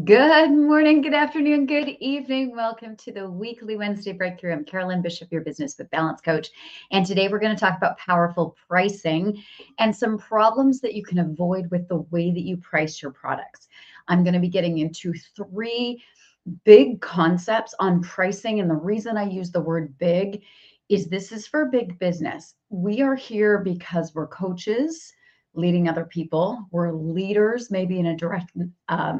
Good morning, good afternoon, good evening. Welcome to the weekly Wednesday Breakthrough. I'm Carolyn Bishop, your business with balance coach. And today we're going to talk about powerful pricing and some problems that you can avoid with the way that you price your products. I'm going to be getting into three big concepts on pricing. And the reason I use the word big is this is for big business. We are here because we're coaches leading other people. We're leaders, maybe in a direct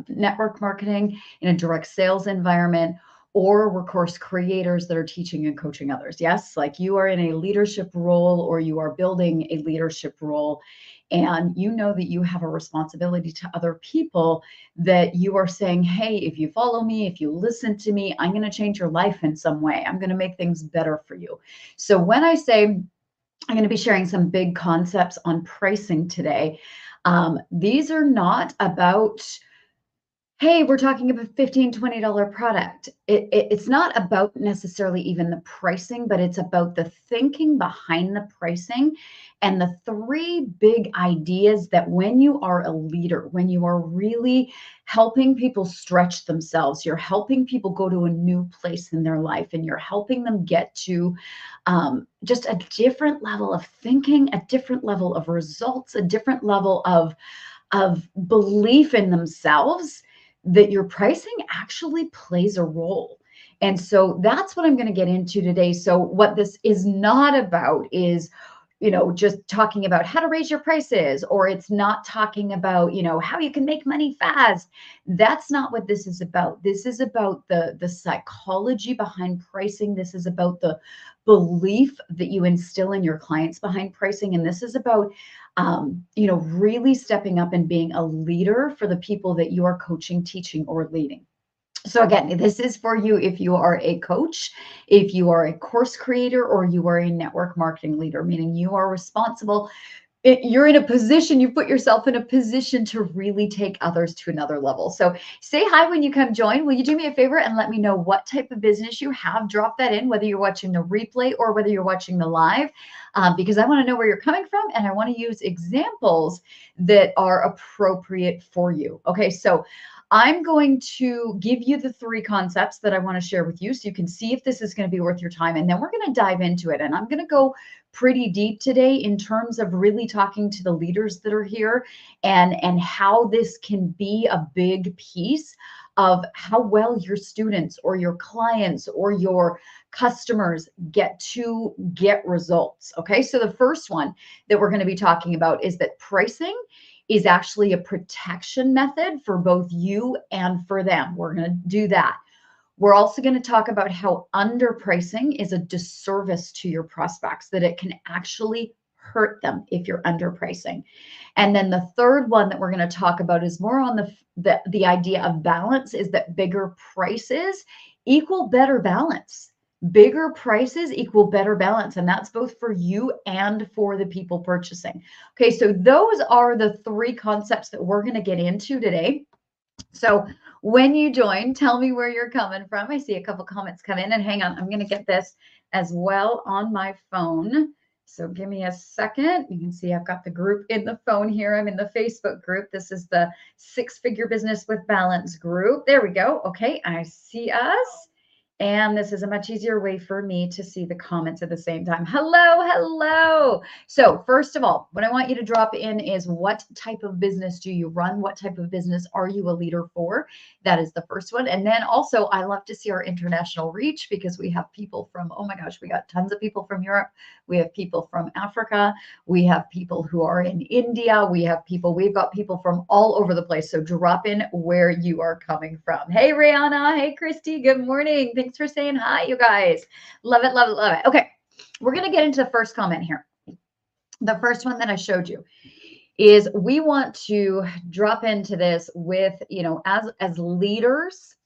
network marketing, in a direct sales environment, or we're course creators that are teaching and coaching others. Yes, like you are in a leadership role or you are building a leadership role. And you know that you have a responsibility to other people that you are saying, hey, if you follow me, if you listen to me, I'm going to change your life in some way. I'm going to make things better for you. So when I say I'm going to be sharing some big concepts on pricing today, these are not about, hey, we're talking about $15, $20 product. It's not about necessarily even the pricing, but it's about the thinking behind the pricing and the three big ideas that when you are a leader, when you are really helping people stretch themselves, you're helping people go to a new place in their life and you're helping them get to just a different level of thinking, a different level of results, a different level of belief in themselves, that your pricing actually plays a role. And so that's what I'm going to get into today. So what this is not about is, just talking about how to raise your prices, or it's not talking about, how you can make money fast. That's not what this is about. This is about the psychology behind pricing. This is about the belief that you instill in your clients behind pricing. And this is about really stepping up and being a leader for the people that you are coaching, teaching, or leading. So again, this is for you if you are a coach, if you are a course creator, or you are a network marketing leader, meaning you are responsible. You're in a position, you put yourself in a position to really take others to another level. So say hi when you come join. Will you do me a favor and let me know what type of business you have? Drop that in, whether you're watching the replay or whether you're watching the live, because I want to know where you're coming from and I want to use examples that are appropriate for you. Okay, so I'm going to give you the three concepts that I want to share with you so you can see if this is going to be worth your time. And then we're going to dive into it. And I'm going to go pretty deep today in terms of really talking to the leaders that are here and how this can be a big piece of how well your students or your clients or your customers get results. Okay, so the first one that we're going to be talking about is that pricing is actually a protection method for both you and for them. We're going to do that. We're also going to talk about how underpricing is a disservice to your prospects, that it can actually hurt them if you're underpricing. And then the third one that we're going to talk about is more on the idea of balance, is that bigger prices equal better balance. Bigger prices equal better balance. And that's both for you and for the people purchasing. Okay, so those are the three concepts that we're going to get into today. So when you join, tell me where you're coming from. I see a couple comments come in, and hang on, I'm going to get this as well on my phone. So give me a second. You can see I've got the group in the phone here. I'm in the Facebook group. This is the Six Figure Business with Balance group. There we go. Okay, I see us. And this is a much easier way for me to see the comments at the same time. Hello, hello. So first of all, what I want you to drop in is, what type of business do you run? What type of business are you a leader for? That is the first one. And then also, I love to see our international reach, because we have people from, oh my gosh, we got tons of people from Europe. We have people from Africa. We have people who are in India. We've got people from all over the place. So drop in where you are coming from. Hey, Rihanna. Hey, Christy. Good morning. Thanks for saying hi, you guys. Love it, love it, love it. Okay, we're going to get into the first comment here. The first one that I showed you is, we want to drop into this with, as leaders,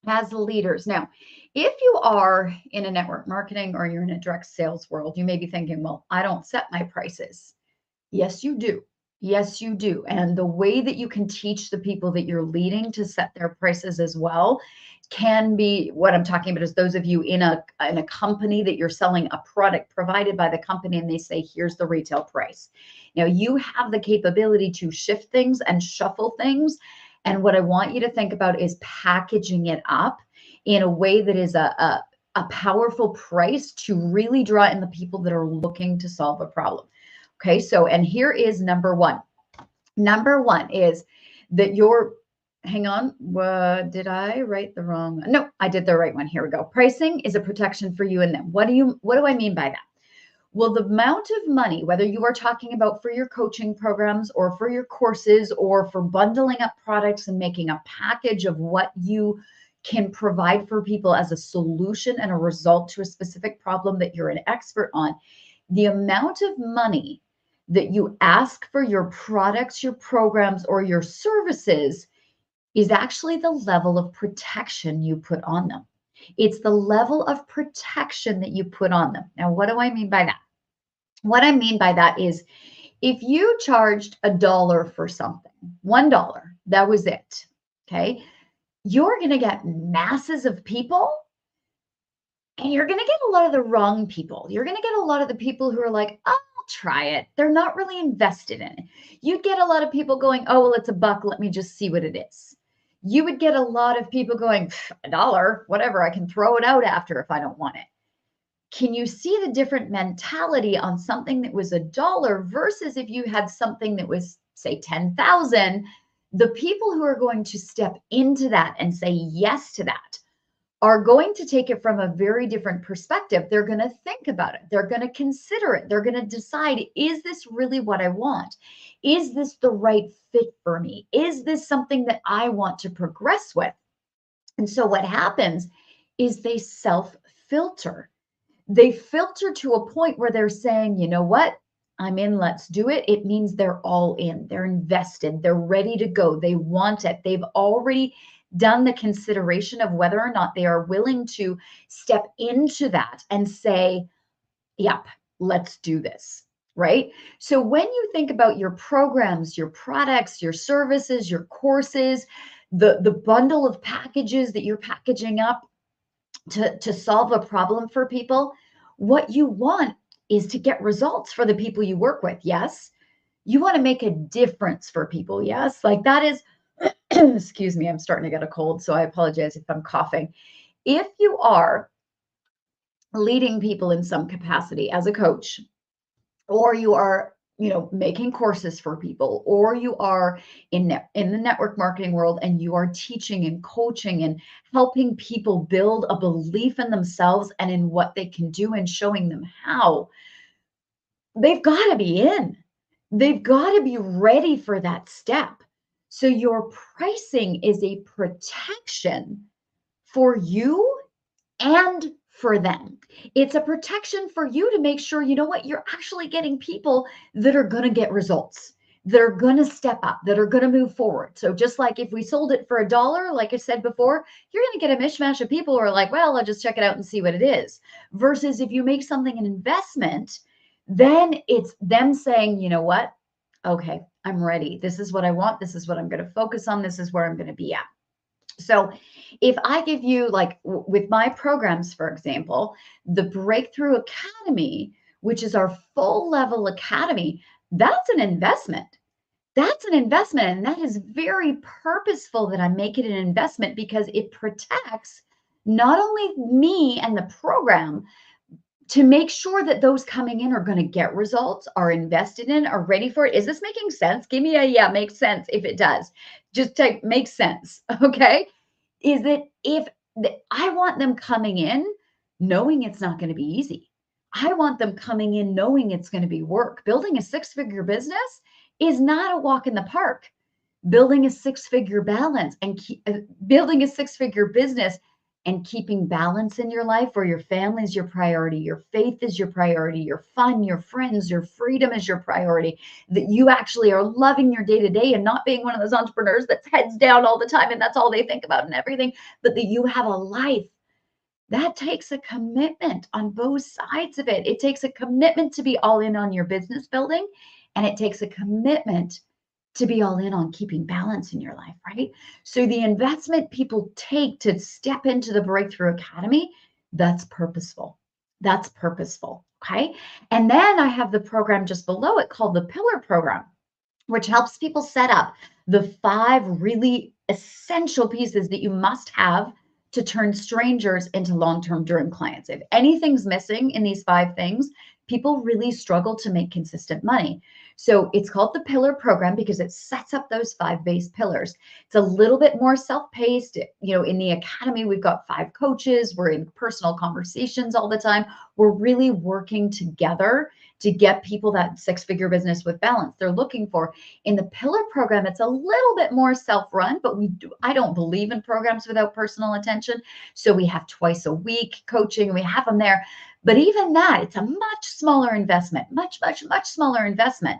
Now, if you are in a network marketing or you're in a direct sales world, you may be thinking, well, I don't set my prices. Yes, you do. Yes, you do. And the way that you can teach the people that you're leading to set their prices as well can be, what I'm talking about is those of you in a company that you're selling a product provided by the company, and they say, here's the retail price. Now, you have the capability to shift things and shuffle things And what I want you to think about is packaging it up in a way that is a powerful price to really draw in the people that are looking to solve a problem. Okay, so, and here is number one. Number one is that your, hang on, did I write the wrong one? No, I did the right one. Here we go. Pricing is a protection for you and them. What do I mean by that? Well, the amount of money, whether you are talking about for your coaching programs or for your courses or for bundling up products and making a package of what you can provide for people as a solution and a result to a specific problem that you're an expert on, the amount of money that you ask for your products, your programs, or your services is actually the level of protection you put on them. It's the level of protection that you put on them. Now, what do I mean by that? What I mean by that is if you charged $1 for something, $1, that was it, okay? You're going to get masses of people, and you're going to get a lot of the wrong people. You're going to get a lot of the people who are like, oh, I'll try it. They're not really invested in it. You'd get a lot of people going, oh, well, it's $1. Let me just see what it is. You would get a lot of people going, $1, whatever. I can throw it out after if I don't want it. Can you see the different mentality on something that was $1 versus if you had something that was, say, 10,000? The people who are going to step into that and say yes to that are going to take it from a very different perspective. They're going to think about it. They're going to consider it. They're going to decide, is this really what I want? Is this the right fit for me? Is this something that I want to progress with? And so what happens is they self-filter. They filter to a point where they're saying, you know what? I'm in, let's do it. It means they're all in. They're invested. They're ready to go. They want it. They've already done the consideration of whether or not they are willing to step into that and say, yep, let's do this, right? So when you think about your programs, your products, your services, your courses, the bundle of packages that you're packaging up to solve a problem for people, what you want is to get results for the people you work with. Yes. You want to make a difference for people. Yes. Like that is, excuse me, I'm starting to get a cold, so I apologize if I'm coughing. If you are leading people in some capacity as a coach, or you are, making courses for people, or you are in the network marketing world and you are teaching and coaching and helping people build a belief in themselves and in what they can do and showing them how, they've got to be in. They've got to be ready for that step. So your pricing is a protection for you and for them. It's a protection for you to make sure, you know what, you're actually getting people that are going to get results, that are going to step up, that are going to move forward. So just like if we sold it for $1, like I said before, you're going to get a mishmash of people who are like, well, I'll just check it out and see what it is. Versus if you make something an investment, then it's them saying, you know what, okay, I'm ready. This is what I want. This is what I'm going to focus on. This is where I'm going to be at. So if I give you, like with my programs, for example, the Breakthrough Academy, which is our full level academy, that's an investment. That's an investment. And that is very purposeful that I make it an investment because it protects not only me and the program, to make sure that those coming in are going to get results, are invested in, are ready for it. Is this making sense? Give me a yeah, makes sense if it does. Just type makes sense, okay? Is that if I want them coming in knowing it's not going to be easy. I want them coming in knowing it's going to be work. Building a six-figure business is not a walk in the park. Building a six-figure balance and building a six-figure business and keeping balance in your life where your family is your priority, your faith is your priority, your fun, your friends, your freedom is your priority, that you actually are loving your day-to-day and not being one of those entrepreneurs that's heads down all the time and that's all they think about and everything, but that you have a life. That takes a commitment on both sides of it. It takes a commitment to be all in on your business building, and it takes a commitment to be all in on keeping balance in your life, right? So the investment people take to step into the Breakthrough Academy, that's purposeful. That's purposeful, okay? And then I have the program just below it called the Pillar Program, which helps people set up the 5 really essential pieces that you must have to turn strangers into long-term dream clients. If anything's missing in these 5 things, people really struggle to make consistent money. So it's called the Pillar Program because it sets up those 5 base pillars. It's a little bit more self-paced. In the academy, we've got 5 coaches. We're in personal conversations all the time. We're really working together to get people that 6-figure business with balance they're looking for. In the Pillar Program, it's a little bit more self-run, but I don't believe in programs without personal attention. So we have twice a week coaching. We have them there. But even that, it's a much smaller investment, much, much, much smaller investment.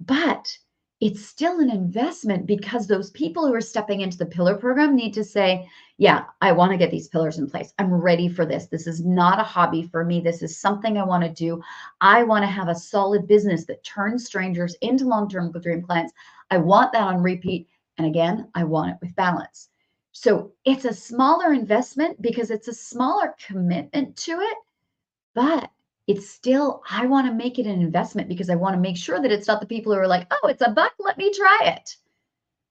But it's still an investment because those people who are stepping into the Pillar Program need to say, yeah, I want to get these pillars in place. I'm ready for this. This is not a hobby for me. This is something I want to do. I want to have a solid business that turns strangers into long-term dream clients. I want that on repeat. And again, I want it with balance. So it's a smaller investment because it's a smaller commitment to it, but it's still, I want to make it an investment because I want to make sure that it's not the people who are like, oh, it's $1, let me try it.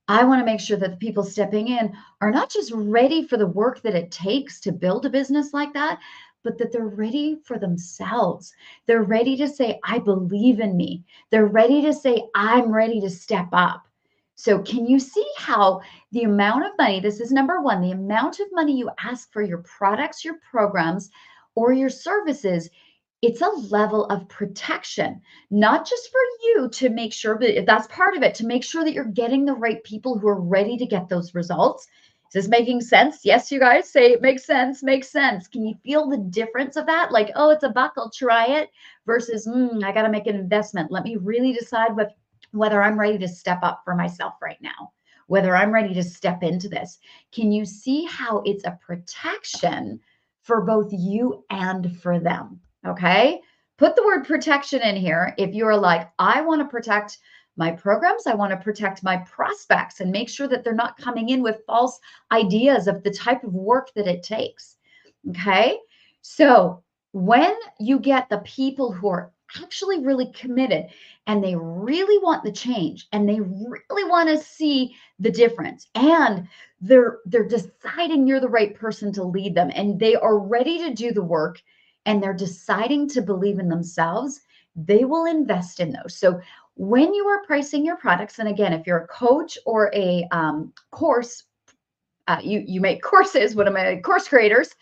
I want to make sure that the people stepping in are not just ready for the work that it takes to build a business like that, but that they're ready for themselves. They're ready to say, I believe in me. They're ready to say, I'm ready to step up. So can you see how the amount of money, this is number 1, the amount of money you ask for your products, your programs, or your services, it's a level of protection, not just for you to make sure that that's part of it, to make sure that you're getting the right people who are ready to get those results. Is this making sense? Yes, you guys say it makes sense, makes sense. Can you feel the difference of that? Like, oh, it's $1, I'll try it, versus, I got to make an investment. Let me really decide whether I'm ready to step up for myself right now, whether I'm ready to step into this. Can you see how it's a protection for both you and for them? Okay. Put the word protection in here. If you're like, I want to protect my programs, I want to protect my prospects and make sure that they're not coming in with false ideas of the type of work that it takes. Okay. So when you get the people who are actually really committed and they really want the change and they really want to see the difference, and they're deciding you're the right person to lead them, and they are ready to do the work, and they're deciding to believe in themselves, they will invest in those. So when you are pricing your products, and again, if you're a coach or a course, you make courses, one of my course creators,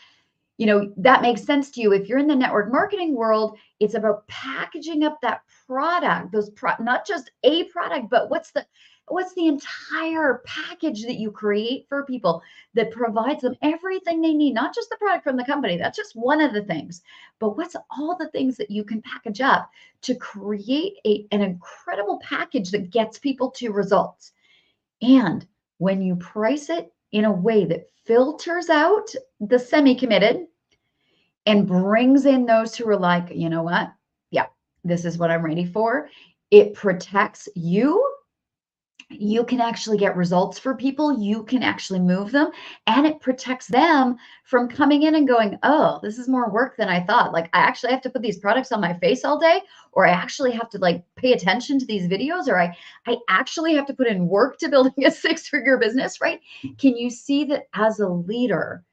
that makes sense to you. If you're in the network marketing world, it's about packaging up that product, not just a product, but what's the entire package that you create for people that provides them everything they need, not just the product from the company. That's just one of the things, but what's all the things that you can package up to create an incredible package that gets people to results. And when you price it in a way that filters out the semi-committed and brings in those who are like, you know what? Yeah, this is what I'm ready for. It protects you. You can actually get results for people. You can actually move them, and it protects them from coming in and going, oh, this is more work than I thought. Like, I actually have to put these products on my face all day, or I actually have to like pay attention to these videos, or I actually have to put in work to building a 6-figure business, right? Can you see that as a leader,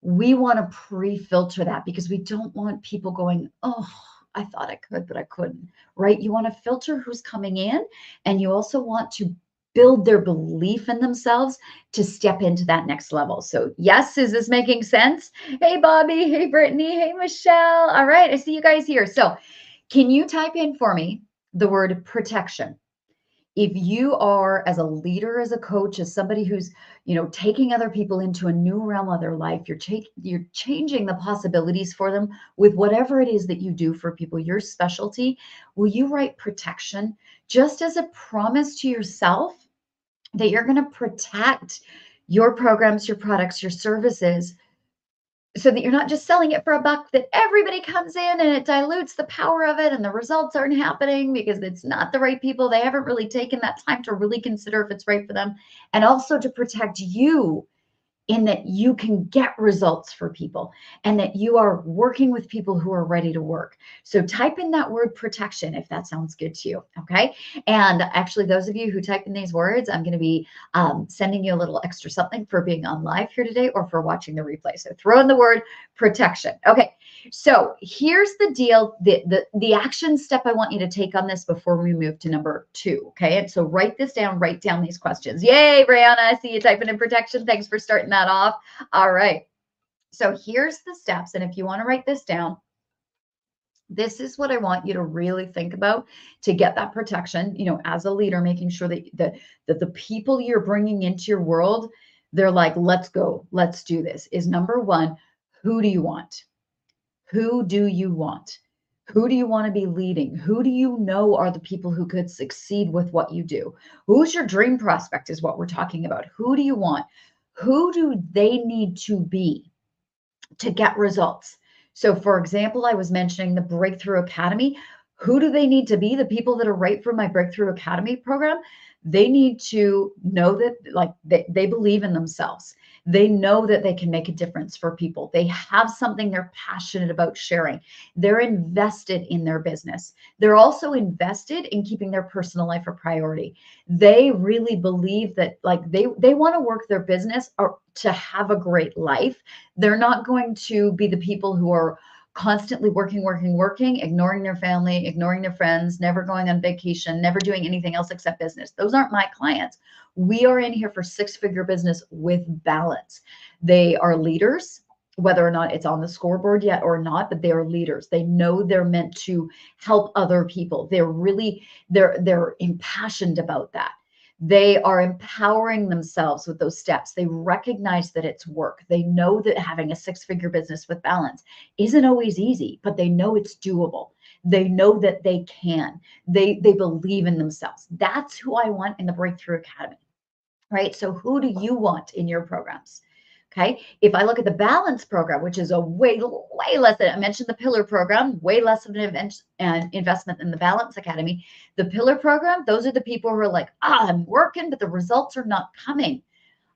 we want to pre-filter that because we don't want people going, oh, I thought I could, but I couldn't, right? You want to filter who's coming in, and you also want to build their belief in themselves to step into that next level. So yes, is this making sense? Hey, Bobby. Hey, Brittany. Hey, Michelle. All right. I see you guys here. So can you type in for me the word protection? If you are, as a leader, as a coach, as somebody who's, taking other people into a new realm of their life, you're changing the possibilities for them with whatever it is that you do for people, your specialty, will you write protection just as a promise to yourself that you're going to protect your programs, your products, your services, so that you're not just selling it for $1 that everybody comes in and it dilutes the power of it and the results aren't happening because it's not the right people. They haven't really taken that time to really consider if it's right for them. And also to protect you in that you can get results for people and that you are working with people who are ready to work. So type in that word protection if that sounds good to you. Okay. And actually, those of you who type in these words, I'm going to be sending you a little extra something for being on live here today or for watching the replay. So throw in the word protection. Okay. So here's the deal, the action step I want you to take on this before we move to number 2. Okay. And so write this down, write down these questions. Yay, Brianna, I see you typing in protection. Thanks for starting that off. All right. So here's the steps. And if you want to write this down, this is what I want you to really think about to get that protection, as a leader, making sure that the people you're bringing into your world, they're like, let's go, let's do this, is number 1, who do you want? Who do you want? Who do you want to be leading? Who do you know are the people who could succeed with what you do? Who's your dream prospect is what we're talking about. Who do you want? Who do they need to be to get results? So for example, I was mentioning the Breakthrough Academy. Who do they need to be? The people that are right for my Breakthrough Academy program, they need to know that they believe in themselves. They know that they can make a difference for people. They have something they're passionate about sharing. They're invested in their business. They're also invested in keeping their personal life a priority. They really believe that they want to work their business or to have a great life. They're not going to be the people who are constantly working, ignoring their family, ignoring their friends, never going on vacation, never doing anything else except business. Those aren't my clients. We are in here for 6-figure business with balance. They are leaders, whether or not it's on the scoreboard yet or not, but they are leaders. They know they're meant to help other people. They're impassioned about that. They are empowering themselves with those steps. They recognize that it's work. They know that having a 6-figure business with balance isn't always easy, but they know it's doable. They know that they can. They believe in themselves. That's who I want in the Breakthrough Academy, right? So who do you want in your programs? Okay. If I look at the balance program, which is a way less than I mentioned, the pillar program, way less of an investment than the Balance Academy. The pillar program, those are the people who are like, I'm working, but the results are not coming.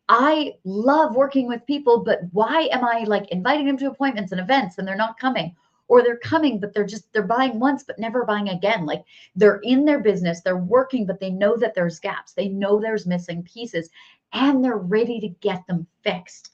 I love working with people, but why am I inviting them to appointments and events and they're not coming? Or they're coming, but they're buying once, but never buying again. They're in their business, they're working, but they know that there's gaps. They know there's missing pieces and they're ready to get them fixed.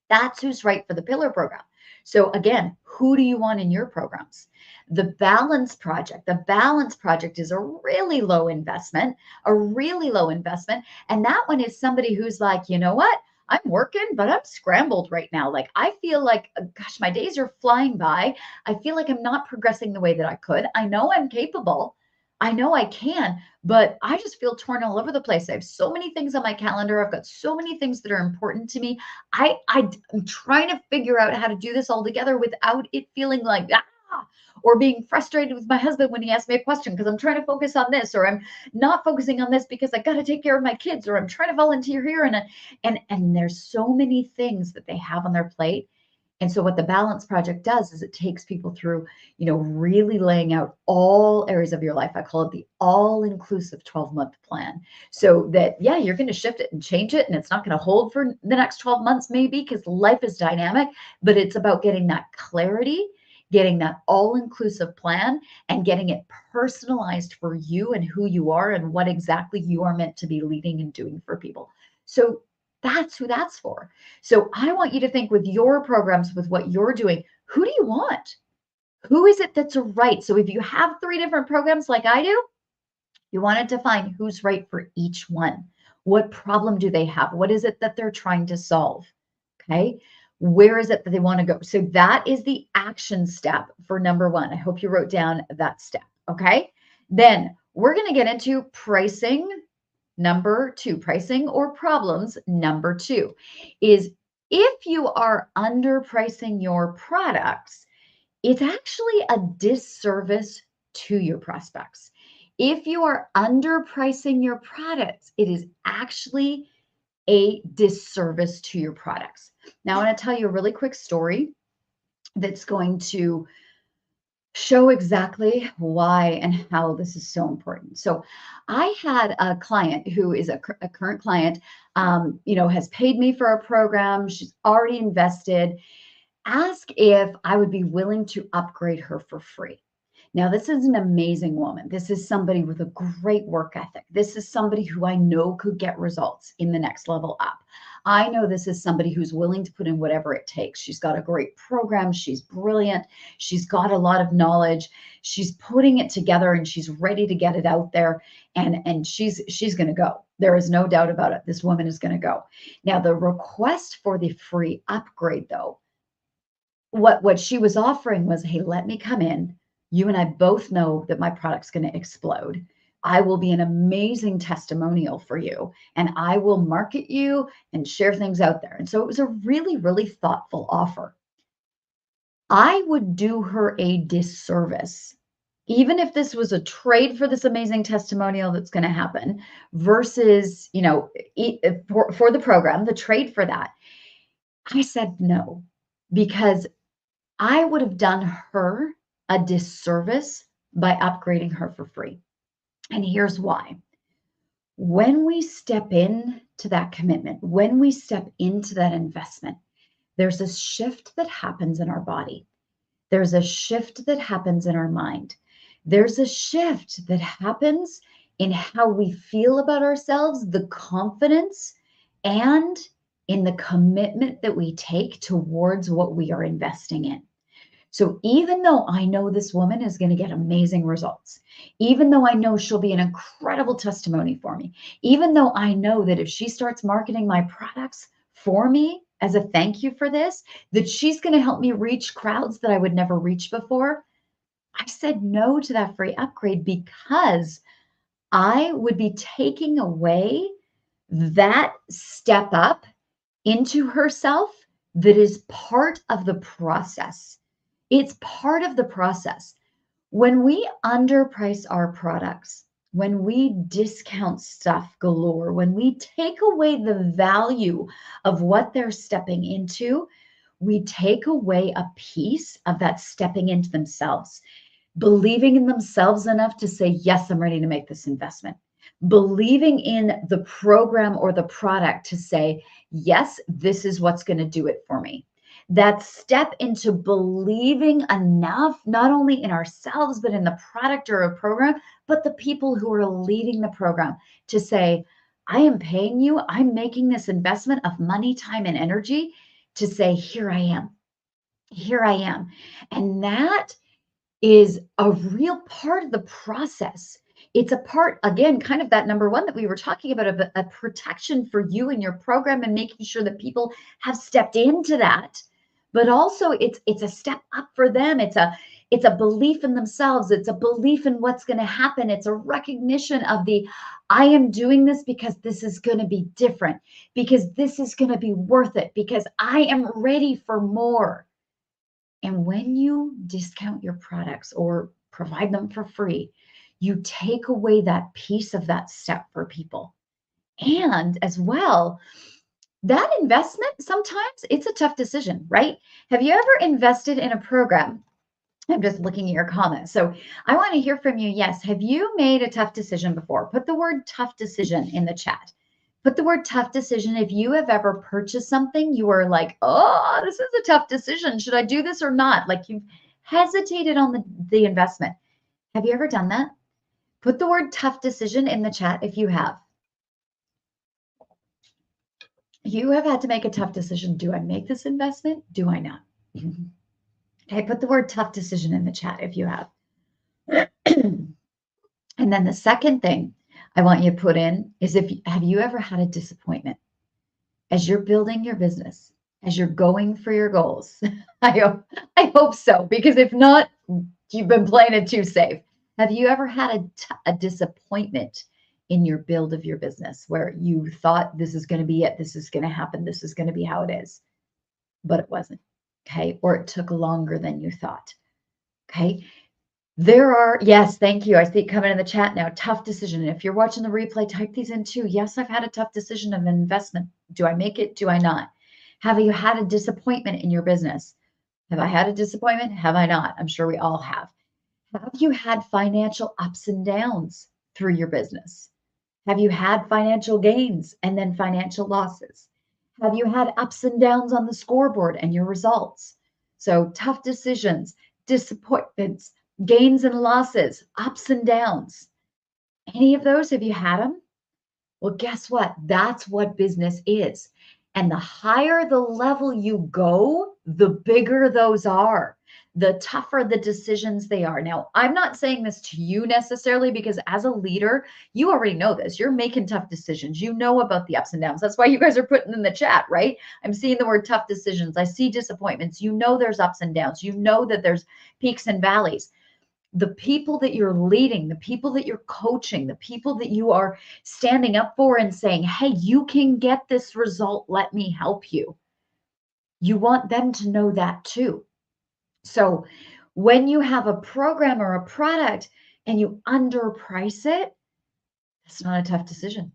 That's who's right for the pillar program. So again, who do you want in your programs? The Balance Project. The Balance Project is a really low investment, And that one is somebody who's like, you know what? I'm working, but I'm scrambled right now. I feel like, gosh, my days are flying by. I feel like I'm not progressing the way that I could. I know I'm capable. I know I can, but I just feel torn all over the place. I have so many things on my calendar. I've got so many things that are important to me. I'm trying to figure out how to do this all together without it feeling like or being frustrated with my husband when he asks me a question because I'm trying to focus on this, or I'm not focusing on this because I got to take care of my kids, or I'm trying to volunteer here, and there's so many things that they have on their plate. And so what the Balance Project does is it takes people through, really laying out all areas of your life. I call it the all-inclusive 12-month plan. So that, yeah, you're going to shift it and change it, and it's not going to hold for the next 12 months maybe because life is dynamic, but it's about getting that clarity, getting that all-inclusive plan, and getting it personalized for you and who you are and what exactly you are meant to be leading and doing for people. So that's who that's for. So I want you to think with your programs, with what you're doing, who do you want? Who is it that's right? So if you have 3 different programs like I do, you want to define who's right for each one. What problem do they have? What is it that they're trying to solve? Okay. Where is it that they want to go? So that is the action step for number 1. I hope you wrote down that step. Okay. Then we're going to get into pricing. Number 2, pricing or problems. Number 2 is if you are underpricing your products, it's actually a disservice to your prospects. If you are underpricing your products, it is actually a disservice to your products. Now, I want to tell you a really quick story that's going to show exactly why and how this is so important. So I had a client who is a current client, has paid me for a program. She's already invested. Ask if I would be willing to upgrade her for free. Now, this is an amazing woman. This is somebody with a great work ethic. This is somebody who I know could get results in the next level up. I know this is somebody who's willing to put in whatever it takes. She's got a great program. She's brilliant. She's got a lot of knowledge. She's putting it together and she's ready to get it out there. And she's going to go. There is no doubt about it. This woman is going to go. Now, the request for the free upgrade, though, what she was offering was, hey, let me come in. You and I both know that my product's going to explode. I will be an amazing testimonial for you, and I will market you and share things out there. And so it was a really, really thoughtful offer. I would do her a disservice, even if this was a trade for this amazing testimonial that's going to happen versus, for the program, the trade for that. I said no, because I would have done her a disservice by upgrading her for free. And here's why. When we step into that commitment, when we step into that investment, there's a shift that happens in our body. There's a shift that happens in our mind. There's a shift that happens in how we feel about ourselves, the confidence, and in the commitment that we take towards what we are investing in. So even though I know this woman is going to get amazing results, even though I know she'll be an incredible testimony for me, even though I know that if she starts marketing my products for me as a thank you for this, that she's going to help me reach crowds that I would never reach before, I said no to that free upgrade because I would be taking away that step up into herself that is part of the process. It's part of the process. When we underprice our products, when we discount stuff galore, when we take away the value of what they're stepping into, we take away a piece of that stepping into themselves, believing in themselves enough to say, yes, I'm ready to make this investment. Believing in the program or the product to say, yes, this is what's going to do it for me. That step into believing enough, not only in ourselves, but in the product or a program, but the people who are leading the program to say, I am paying you, I'm making this investment of money, time, and energy to say, here I am. Here I am. And that is a real part of the process. It's a part, again, kind of that number one that we were talking about, a protection for you and your program and making sure that people have stepped into that. But also it's a step up for them. It's a belief in themselves. It's a belief in what's going to happen. It's a recognition of I am doing this because this is going to be different, because this is going to be worth it, because I am ready for more. And when you discount your products or provide them for free, you take away that piece of that step for people. And as well, that investment, sometimes it's a tough decision, right? Have you ever invested in a program? I'm just looking at your comments. So I want to hear from you. Yes. Have you made a tough decision before? Put the word tough decision in the chat. Put the word tough decision. If you have ever purchased something, you are like, oh, this is a tough decision. Should I do this or not? Like you've hesitated on the investment. Have you ever done that? Put the word tough decision in the chat if you have. You have had to make a tough decision. Do I make this investment? Do I not? Okay, put the word tough decision in the chat if you have. And then the second thing I want you to put in is have you ever had a disappointment as you're building your business, as you're going for your goals? I hope so, because if not, you've been playing it too safe. Have you ever had a disappointment in your build of your business where you thought this is going to be it, this is going to happen, this is going to be how it is, but it wasn't? Okay, or it took longer than you thought. Okay. Yes, thank you. I see it coming in the chat now. Tough decision. And if you're watching the replay, type these in too. Yes, I've had a tough decision of investment. Do I make it? Do I not? Have you had a disappointment in your business? Have I had a disappointment? Have I not? I'm sure we all have. Have you had financial ups and downs through your business? Have you had financial gains and then financial losses? Have you had ups and downs on the scoreboard and your results? So, tough decisions, disappointments, gains and losses, ups and downs. Any of those, have you had them? Well, guess what? That's what business is. And the higher the level you go, the bigger those are, the tougher the decisions they are. Now, I'm not saying this to you necessarily because as a leader, you already know this. You're making tough decisions. You know about the ups and downs. That's why you guys are putting in the chat, right? I'm seeing the word tough decisions. I see disappointments. You know there's ups and downs. You know that there's peaks and valleys. The people that you're leading, the people that you're coaching, the people that you are standing up for and saying, hey, you can get this result. Let me help you. You want them to know that too. So when you have a program or a product and you underprice it, it's not a tough decision,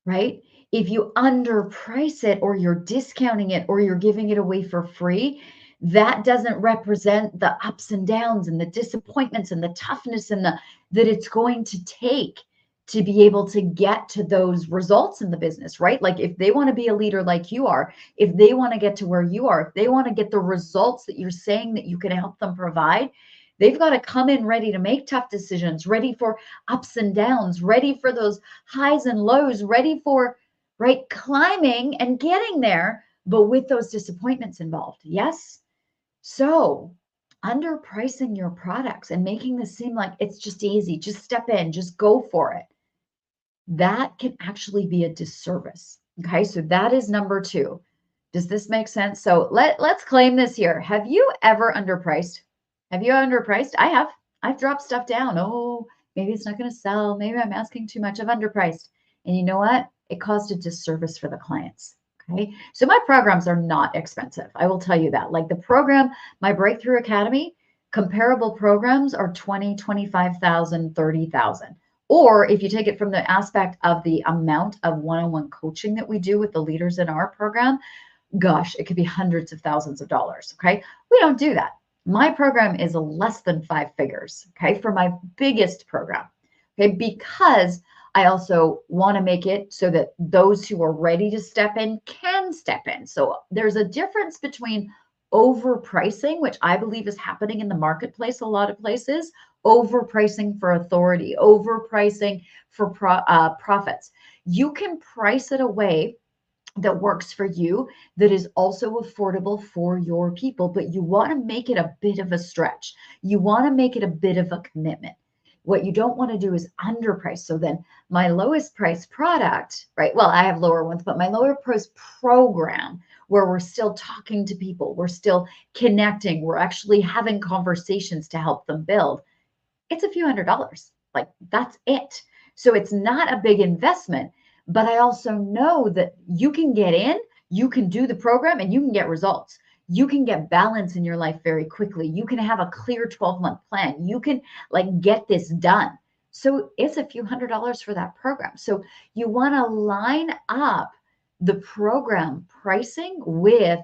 right? If you underprice it or you're discounting it or you're giving it away for free, that doesn't represent the ups and downs and the disappointments and the toughness and that it's going to take to be able to get to those results in the business, right? Like if they want to be a leader like you are, if they want to get to where you are, if they want to get the results that you're saying that you can help them provide, they've got to come in ready to make tough decisions, ready for ups and downs, ready for those highs and lows, ready for right climbing and getting there, but with those disappointments involved. Yes. So underpricing your products and making this seem like it's just easy, just step in, just go for it. That can actually be a disservice. Okay. So that is number 2. Does this make sense? So let's claim this here. Have you ever underpriced? Have you underpriced? I have. I've dropped stuff down. Oh, maybe it's not going to sell. Maybe I'm asking too much. I've underpriced. And you know what? It caused a disservice for the clients. Okay. So my programs are not expensive. I will tell you that. Like the program, my Breakthrough Academy, comparable programs are 20, 25,000, 30,000. Or if you take it from the aspect of the amount of one-on-one coaching that we do with the leaders in our program, gosh, it could be hundreds of thousands of dollars. Okay. We don't do that. My program is less than 5 figures. Okay. For my biggest program. Okay. Because I also want to make it so that those who are ready to step in can step in. So there's a difference between overpricing, which I believe is happening in the marketplace, a lot of places, overpricing for authority, overpricing for profits. You can price it away that works for you, that is also affordable for your people, but you want to make it a bit of a stretch. You want to make it a bit of a commitment. What you don't want to do is underprice. So then my lowest price product, right? Well, I have lower ones, but my lower price program where we're still talking to people, we're still connecting, we're actually having conversations to help them build. It's a few $100s. Like that's it. So it's not a big investment, but I also know that you can get in, you can do the program and you can get results. You can get balance in your life very quickly. You can have a clear 12-month plan. You can like get this done. So it's a few $100s for that program. So you want to line up the program pricing with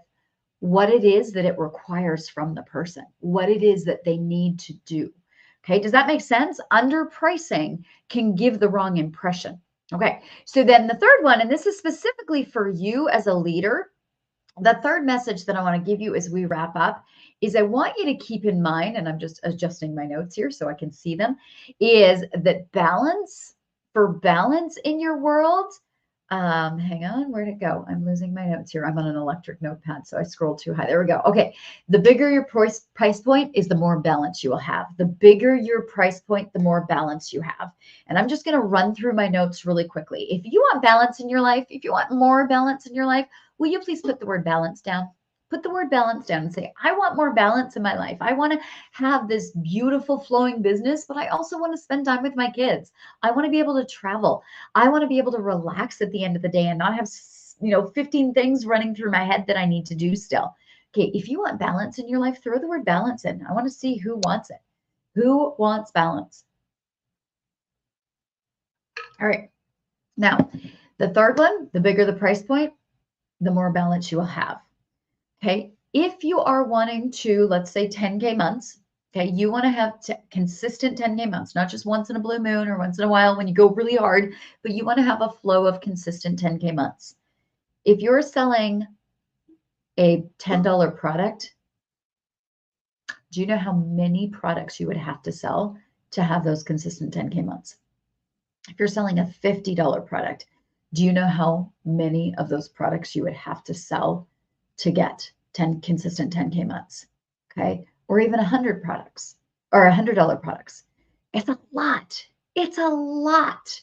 what it is that it requires from the person, what it is that they need to do. Okay, does that make sense? Underpricing can give the wrong impression. Okay, so then the third one, and this is specifically for you as a leader, the third message that I want to give you as we wrap up is I want you to keep in mind, and I'm just adjusting my notes here so I can see them, is that for balance in your world, hang on, where'd it go? I'm losing my notes here. I'm on an electric notepad, so I scrolled too high. There we go. Okay, the bigger your price point is, the more balance you will have. The bigger your price point, the more balance you have. And I'm just going to run through my notes really quickly. If you want balance in your life, if you want more balance in your life, will you please put the word balance down? Put the word balance down and say, I want more balance in my life. I want to have this beautiful flowing business, but I also want to spend time with my kids. I want to be able to travel. I want to be able to relax at the end of the day and not have, 15 things running through my head that I need to do still. Okay, if you want balance in your life, throw the word balance in. I want to see who wants it. Who wants balance? All right. Now, the third one, the bigger the price point, the more balance you will have. Okay. If you are wanting to, let's say 10K months, Okay, you want to have consistent 10K months, not just once in a blue moon or once in a while when you go really hard, but you want to have a flow of consistent 10K months. If you're selling a $10 product, do you know how many products you would have to sell to have those consistent 10K months? If you're selling a $50 product, do you know how many of those products you would have to sell to get 10 consistent 10K months? Okay. Or even 100 products or $100 products. It's a lot. It's a lot,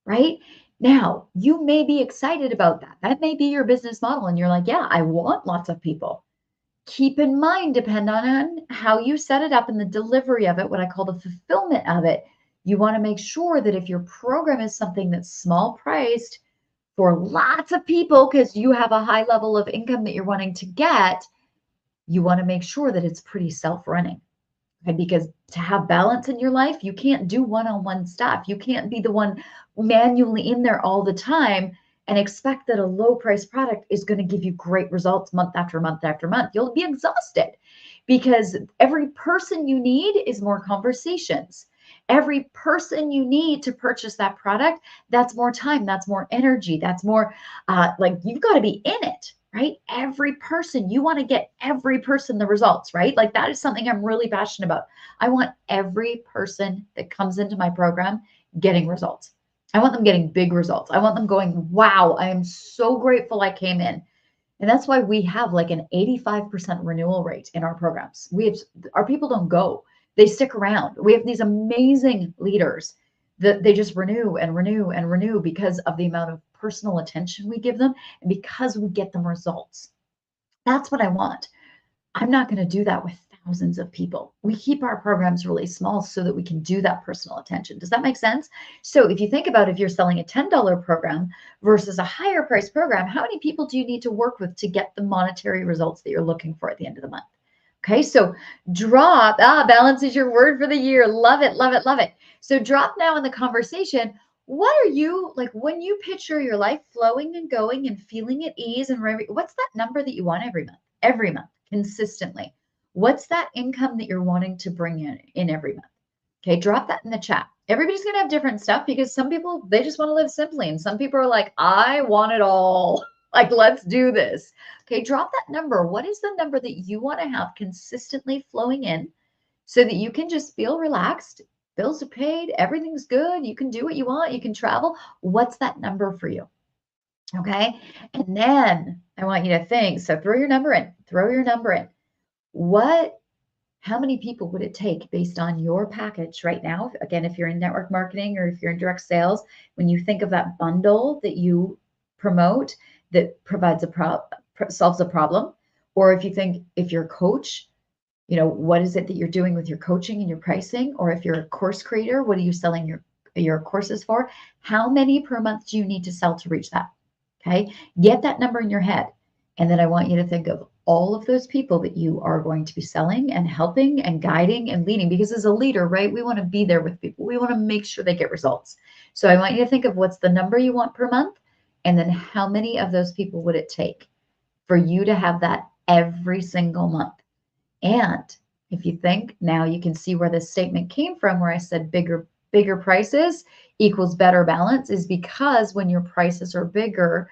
right? Now, you may be excited about that. That may be your business model. And you're like, yeah, I want lots of people. Keep in mind, depending on how you set it up and the delivery of it, what I call the fulfillment of it, you want to make sure that if your program is something that's small priced for lots of people, because you have a high level of income that you're wanting to get, you want to make sure that it's pretty self-running. Okay? Because to have balance in your life, you can't do one-on-one stuff. You can't be the one manually in there all the time and expect that a low price product is going to give you great results month after month after month. You'll be exhausted because every person you need is more conversations. Every person you need to purchase that product, that's more time, that's more energy, that's more like you've got to be in it, right? Every person, you want to get every person the results, right? Like that is something I'm really passionate about. I want every person that comes into my program getting results. I want them getting big results. I want them going, wow, I am so grateful I came in. And that's why we have like an 85% renewal rate in our programs. Our people don't go, they stick around. We have these amazing leaders that they just renew and renew and renew because of the amount of personal attention we give them and because we get them results. That's what I want. I'm not going to do that with thousands of people. We keep our programs really small so that we can do that personal attention. Does that make sense? So if you think about if you're selling a $10 program versus a higher price program, how many people do you need to work with to get the monetary results that you're looking for at the end of the month? Okay, so drop, balance is your word for the year. Love it, love it, love it. So drop now in the conversation. What are you like when you picture your life flowing and going and feeling at ease and what's that number that you want every month, consistently? What's that income that you're wanting to bring in every month? Okay, drop that in the chat. Everybody's going to have different stuff because some people, they just want to live simply. And some people are like, I want it all. Like, let's do this. Okay, drop that number. What is the number that you want to have consistently flowing in so that you can just feel relaxed? Bills are paid. Everything's good. You can do what you want. You can travel. What's that number for you? Okay. And then I want you to think. So throw your number in. Throw your number in. How many people would it take based on your package right now? Again, if you're in network marketing or if you're in direct sales, when you think of that bundle that you promote that provides solves a problem, or if you think if you're a coach, what is it that you're doing with your coaching and your pricing? Or if you're a course creator, what are you selling your courses for? How many per month do you need to sell to reach that? Okay, get that number in your head. And then I want you to think of all of those people that you are going to be selling and helping and guiding and leading. Because as a leader, right, we want to be there with people. We want to make sure they get results. So I want you to think of what's the number you want per month, and then how many of those people would it take for you to have that every single month. And if you think now you can see where this statement came from, where I said bigger prices equals better balance, is because when your prices are bigger,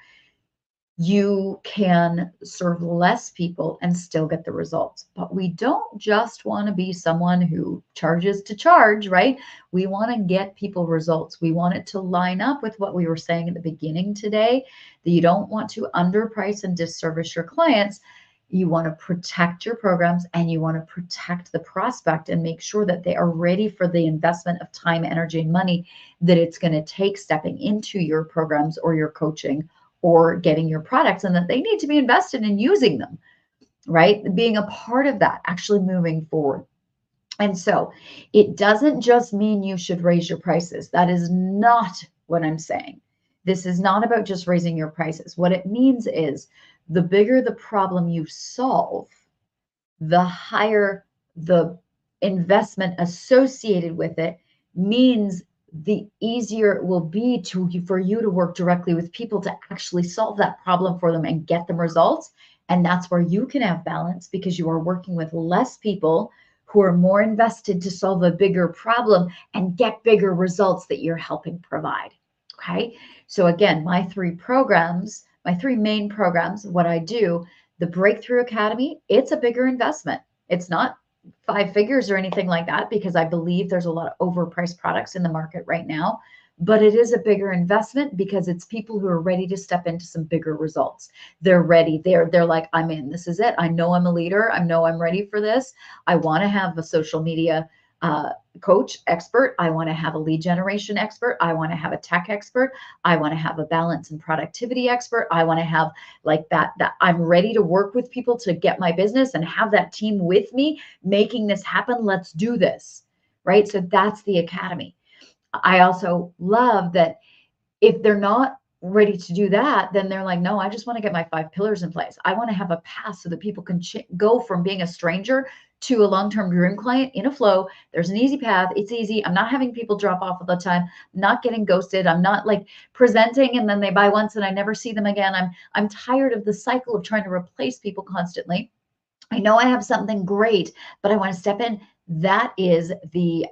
you can serve less people and still get the results. But we don't just want to be someone who charges to charge, right? We want to get people results. We want it to line up with what we were saying at the beginning today, that you don't want to underprice and disservice your clients. You want to protect your programs and you want to protect the prospect and make sure that they are ready for the investment of time, energy, and money that it's going to take stepping into your programs or your coaching or getting your products, and that they need to be invested in using them, right? Being a part of that, actually moving forward. And so it doesn't just mean you should raise your prices. That is not what I'm saying. This is not about just raising your prices. What it means is the bigger the problem you solve, the higher the investment associated with it, means the easier it will be for you to work directly with people to actually solve that problem for them and get them results. And that's where you can have balance, because you are working with less people who are more invested to solve a bigger problem and get bigger results that you're helping provide. Okay. So again, my three main programs, what I do, the Breakthrough Academy, it's a bigger investment. It's not 5 figures or anything like that, because I believe there's a lot of overpriced products in the market right now. But it is a bigger investment because it's people who are ready to step into some bigger results. They're ready. They're like, I'm in. This is it. I know I'm a leader. I know I'm ready for this. I want to have a social media coach expert. I want to have a lead generation expert. I want to have a tech expert. I want to have a balance and productivity expert. I want to have like that I'm ready to work with people to get my business and have that team with me making this happen. Let's do this. Right? So that's the academy. I also love that if they're not ready to do that, then they're like, no, I just want to get my 5 pillars in place. I want to have a path so that people can go from being a stranger to a long-term dream client in a flow. There's an easy path. It's easy. I'm not having people drop off all the time. I'm not getting ghosted. I'm not like presenting and then they buy once and I never see them again. I'm tired of the cycle of trying to replace people constantly. I know I have something great, but I want to step in. That is the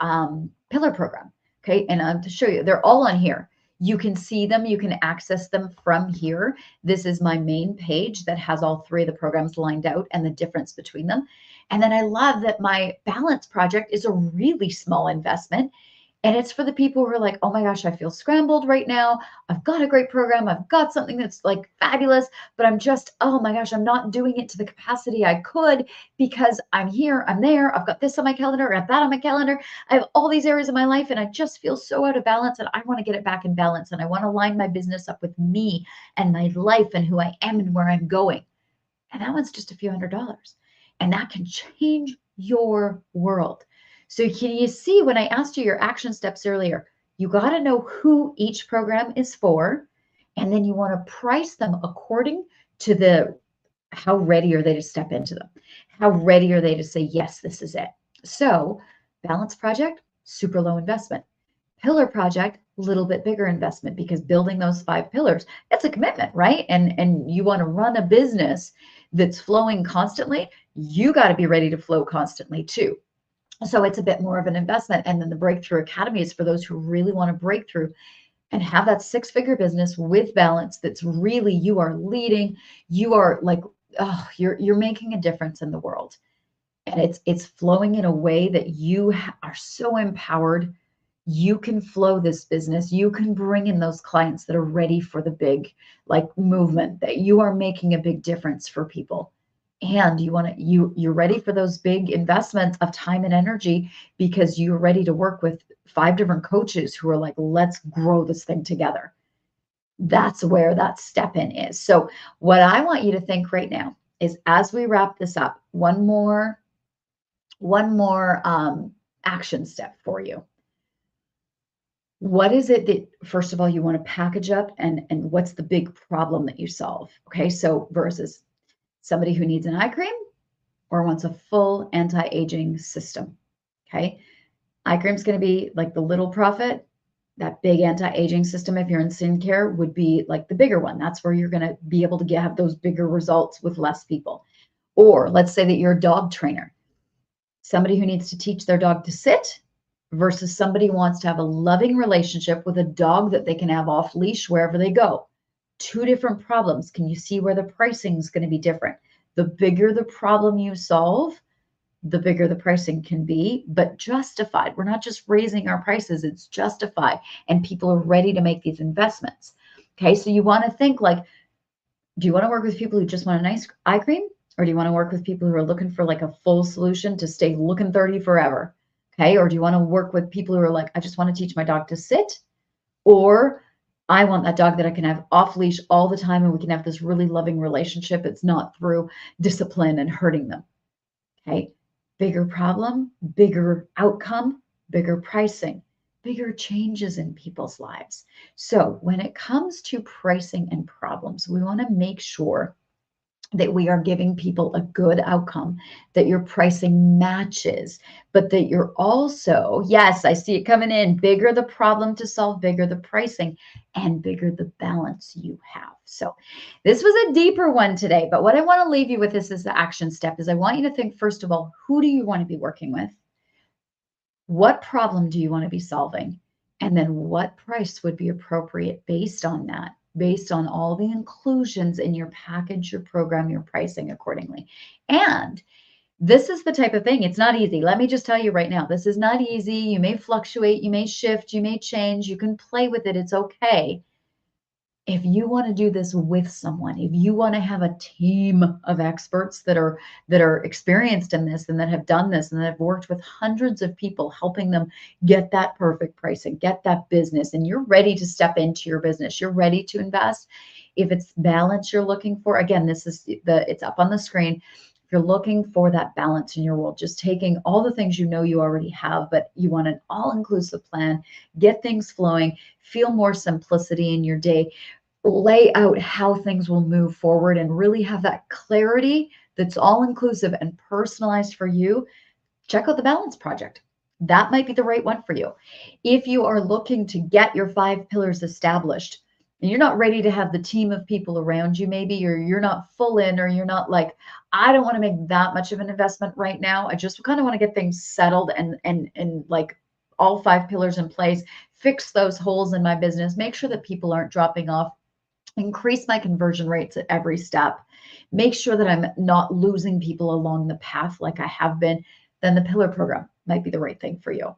pillar program. Okay. And to show you, they're all on here. You can see them. You can access them from here. This is my main page that has all three of the programs lined out and the difference between them. And then I love that my balance project is a really small investment. And it's for the people who are like, oh my gosh, I feel scrambled right now. I've got a great program. I've got something that's like fabulous, but I'm just, oh my gosh, I'm not doing it to the capacity I could because I'm here, I'm there. I've got this on my calendar, I have that on my calendar. I have all these areas of my life and I just feel so out of balance and I want to get it back in balance. And I want to line my business up with me and my life and who I am and where I'm going. And that one's just a few $100s. And that can change your world. So can you see when I asked you your action steps earlier, you got to know who each program is for, and then you want to price them according to the how ready are they to step into them? How ready are they to say, yes, this is it? So balance project, super low investment. Pillar project, little bit bigger investment because building those 5 pillars, it's a commitment, right? And you want to run a business that's flowing constantly, you got to be ready to flow constantly too. So it's a bit more of an investment. And then the Breakthrough Academy is for those who really want to break through and have that 6-figure business with balance that's really, you are leading, you are like, oh, you're making a difference in the world. And it's flowing in a way that you are so empowered. You can flow this business. You can bring in those clients that are ready for the big like movement, that you are making a big difference for people. And you're ready for those big investments of time and energy because you're ready to work with 5 different coaches who are like, let's grow this thing together. That's where that step in is. So what I want you to think right now is, as we wrap this up, one more action step for you. What is it that, first of all, you want to package up, and what's the big problem that you solve? Okay, so versus somebody who needs an eye cream or wants a full anti-aging system. Okay, eye cream is going to be like the little profit. That big anti-aging system, if you're in skincare, would be like the bigger one. That's where you're going to be able to have those bigger results with less people. Or let's say that you're a dog trainer, somebody who needs to teach their dog to sit versus somebody who wants to have a loving relationship with a dog that they can have off leash wherever they go. 2 different problems. Can you see where the pricing is going to be different? The bigger the problem you solve, the bigger the pricing can be, but justified. We're not just raising our prices, it's justified. And people are ready to make these investments. Okay, so you want to think like, do you want to work with people who just want a nice eye cream? Or do you want to work with people who are looking for like a full solution to stay looking 30 forever? Okay, or do you want to work with people who are like, I just want to teach my dog to sit, or I want that dog that I can have off leash all the time and we can have this really loving relationship. It's not through discipline and hurting them. Okay, bigger problem, bigger outcome, bigger pricing, bigger changes in people's lives. So when it comes to pricing and problems, we want to make sure that we are giving people a good outcome, that your pricing matches, but that you're also, yes, I see it coming in, bigger the problem to solve, bigger the pricing, and bigger the balance you have. So this was a deeper one today, but what I want to leave you with this is the action step is I want you to think, first of all, who do you want to be working with? What problem do you want to be solving? And then what price would be appropriate based on that, based on all the inclusions in your package, your program, your pricing accordingly. And this is the type of thing, it's not easy. Let me just tell you right now, this is not easy. You may fluctuate, you may shift, you may change, you can play with it. It's okay. If you want to do this with someone, if you want to have a team of experts that are experienced in this and that have done this and that have worked with hundreds of people helping them get that perfect pricing, get that business, and you're ready to step into your business, you're ready to invest. If it's balance you're looking for, again, this is it's up on the screen. If you're looking for that balance in your world, just taking all the things you know you already have, but you want an all-inclusive plan, get things flowing, feel more simplicity in your day, lay out how things will move forward, and really have that clarity that's all inclusive and personalized for you, check out the Balance Project. That might be the right one for you. If you are looking to get your 5 pillars established and you're not ready to have the team of people around you, maybe, or you're not full in, or you're not like, I don't want to make that much of an investment right now. I just kind of want to get things settled and like all 5 pillars in place, fix those holes in my business, make sure that people aren't dropping off, increase my conversion rates at every step, make sure that I'm not losing people along the path like I have been, then the pillar program might be the right thing for you.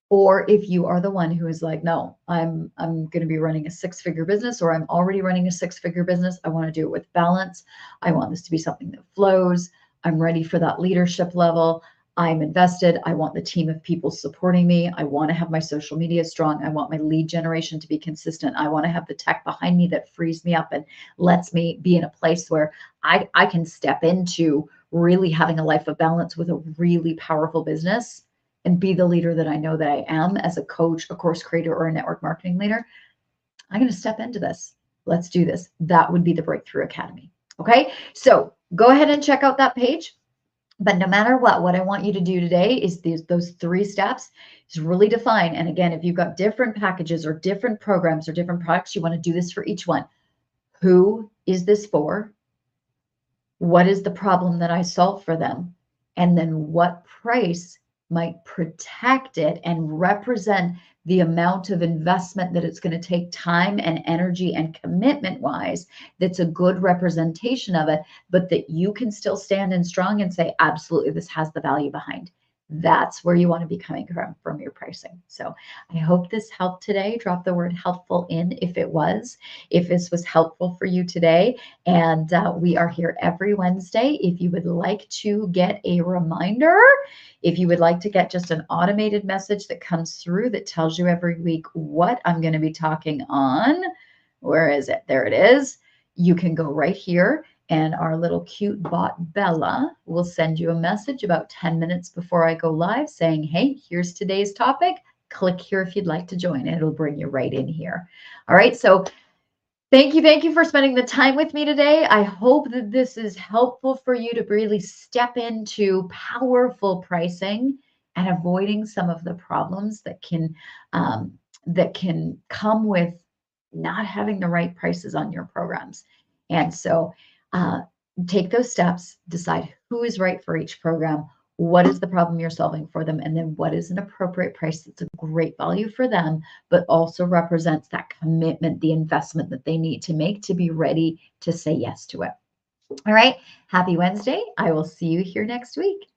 Or if you are the one who is like, no, I'm going to be running a 6-figure business, or I'm already running a 6-figure business, I want to do it with balance. I want this to be something that flows. I'm ready for that leadership level. I'm invested. I want the team of people supporting me. I want to have my social media strong. I want my lead generation to be consistent. I want to have the tech behind me that frees me up and lets me be in a place where I can step into really having a life of balance with a really powerful business and be the leader that I know that I am as a coach, a course creator, or a network marketing leader. I'm going to step into this. Let's do this. That would be the Breakthrough Academy. Okay. So go ahead and check out that page. But no matter what I want you to do today is those 3 steps is really define. And again, if you've got different packages or different programs or different products, you want to do this for each one. Who is this for? What is the problem that I solve for them? And then what price might protect it and represent the amount of investment that it's going to take, time and energy and commitment wise, that's a good representation of it, but that you can still stand in strong and say, absolutely, this has the value behind. That's where you want to be coming from your pricing. So I hope this helped today. Drop the word helpful in if it was, if this was helpful for you today. And we are here every Wednesday. If you would like to get a reminder, if you would like to get just an automated message that comes through that tells you every week what I'm going to be talking on, where is it? There it is. You can go right here, and our little cute bot Bella will send you a message about 10 minutes before I go live saying, hey, here's today's topic. Click here if you'd like to join. It'll bring you right in here. All right. So thank you for spending the time with me today. I hope that this is helpful for you to really step into powerful pricing and avoiding some of the problems that can come with not having the right prices on your programs. And so take those steps, decide who is right for each program, what is the problem you're solving for them, and then what is an appropriate price that's a great value for them, but also represents that commitment, the investment that they need to make to be ready to say yes to it. All right. Happy Wednesday. I will see you here next week.